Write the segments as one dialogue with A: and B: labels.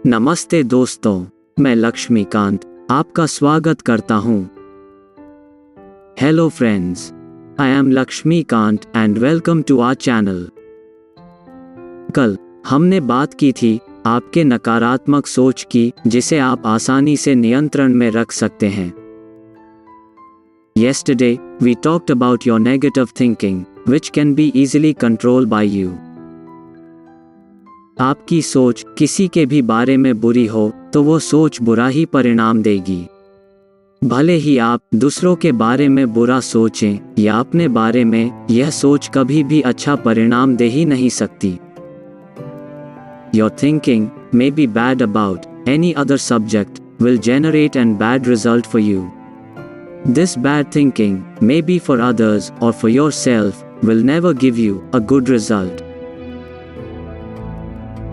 A: नमस्ते दोस्तों, मैं लक्ष्मीकांत आपका स्वागत करता हूँ। Hello friends, I am Laxmikant and welcome to our channel. कल हमने बात की थी आपके नकारात्मक सोच की, जिसे आप आसानी से नियंत्रण में रख सकते हैं। Yesterday, we talked about your negative thinking, which can be easily controlled by you. आपकी सोच किसी के भी बारे में बुरी हो तो वो सोच बुरा ही परिणाम देगी। भले ही आप दूसरों के बारे में बुरा सोचें या अपने बारे में, यह सोच कभी भी अच्छा परिणाम दे ही नहीं सकती। Your thinking may be bad about any other subject will generate a bad result for you. This bad thinking, may be for others or for yourself, will never give you a good result.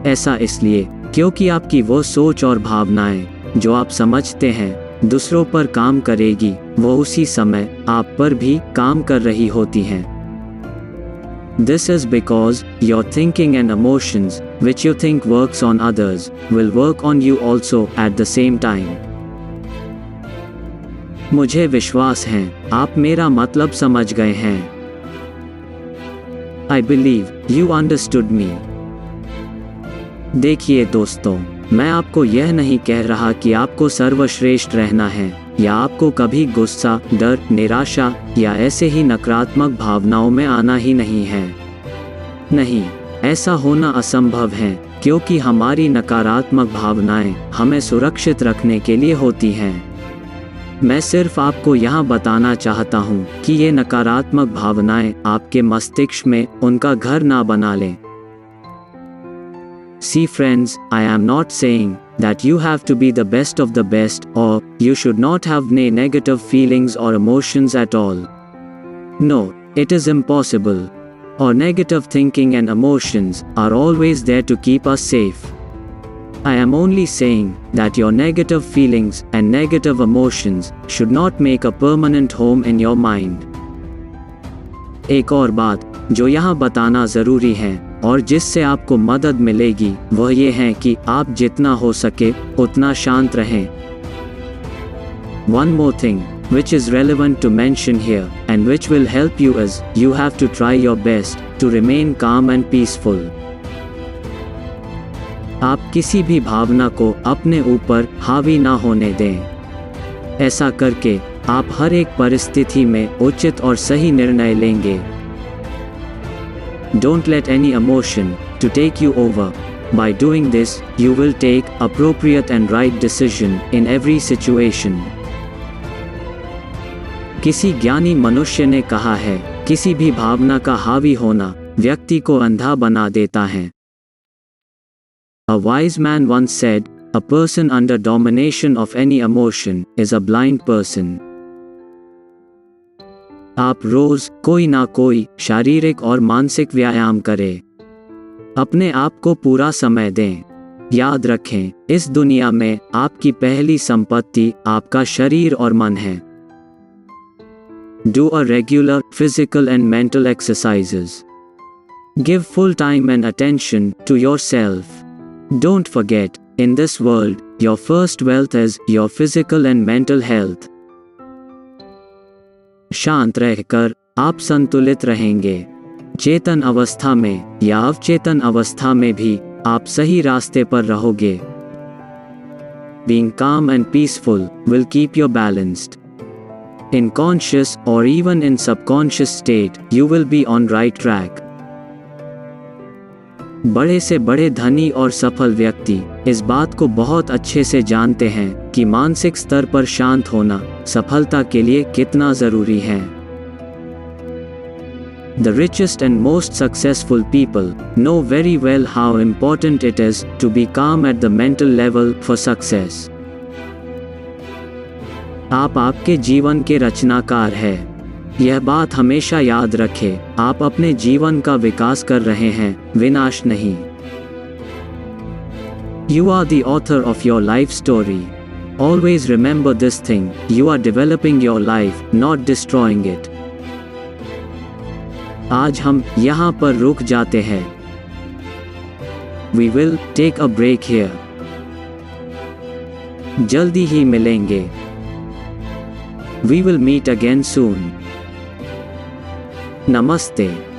A: ऐसा इसलिए क्योंकि आपकी वो सोच और भावनाएं जो आप समझते हैं दूसरों पर काम करेगी, वो उसी समय आप पर भी काम कर रही होती हैं। This is because your thinking and emotions, which you think works on others, will work on you also at the same time. मुझे विश्वास है आप मेरा मतलब समझ गए हैं। I believe you understood me. देखिए दोस्तों, मैं आपको यह नहीं कह रहा कि आपको सर्वश्रेष्ठ रहना है या आपको कभी गुस्सा, डर, निराशा या ऐसे ही नकारात्मक भावनाओं में आना ही नहीं है। नहीं, ऐसा होना असंभव है, क्योंकि हमारी नकारात्मक भावनाएं हमें सुरक्षित रखने के लिए होती हैं। मैं सिर्फ आपको यहाँ बताना चाहता हूँ कि ये नकारात्मक भावनाएं आपके मस्तिष्क में उनका घर ना बना लें। See friends, I am not saying that you have to be the best of the best or you should not have negative feelings or emotions at all. No, it is impossible. Our negative thinking and emotions are always there to keep us safe. I am only saying that your negative feelings and negative emotions should not make a permanent home in your mind. एक और बात जो यहाँ बताना ज़रूरी है और जिससे आपको मदद मिलेगी, वह ये है कि आप जितना हो सके उतना शांत रहें। One more thing, which is relevant to mention here, and which will help you is, you have to try your best to remain calm and peaceful. आप किसी भी भावना को अपने ऊपर हावी ना होने दें। ऐसा करके आप हर एक परिस्थिति में उचित और सही निर्णय लेंगे। Don't let any emotion to take you over. By doing this, you will take appropriate and right decision in every situation. किसी ज्ञानी मनुष्य ने कहा है, किसी भी भावना का हावी होना व्यक्ति को अंधा बना देता है। A wise man once said, a person under domination of any emotion is a blind person. आप रोज कोई ना कोई शारीरिक और मानसिक व्यायाम करें। अपने आप को पूरा समय दें। याद रखें, इस दुनिया में आपकी पहली संपत्ति आपका शरीर और मन है। Do a regular physical and mental exercises. Give full time and attention to yourself. Don't forget, in this world, your first wealth is your physical and mental health. शांत रहकर आप संतुलित रहेंगे। चेतन अवस्था में या अवचेतन अवस्था में भी आप सही रास्ते पर रहोगे। Being calm and peaceful will keep you balanced. In conscious or even in subconscious state, you will be on right track. बड़े से बड़े धनी और सफल व्यक्ति इस बात को बहुत अच्छे से जानते हैं कि मानसिक स्तर पर शांत होना सफलता के लिए कितना जरूरी है। The richest and most successful people know very well how important it is to be calm at the mental level for success. आप आपके जीवन के रचनाकार हैं। यह बात हमेशा याद रखें, आप अपने जीवन का विकास कर रहे हैं, विनाश नहीं। You are the author of your life story. Always remember this thing, you are developing your life, not destroying it. आज हम यहाँ पर रुक जाते हैं। We will take a break here. जल्दी ही मिलेंगे। We will meet again soon. नमस्ते।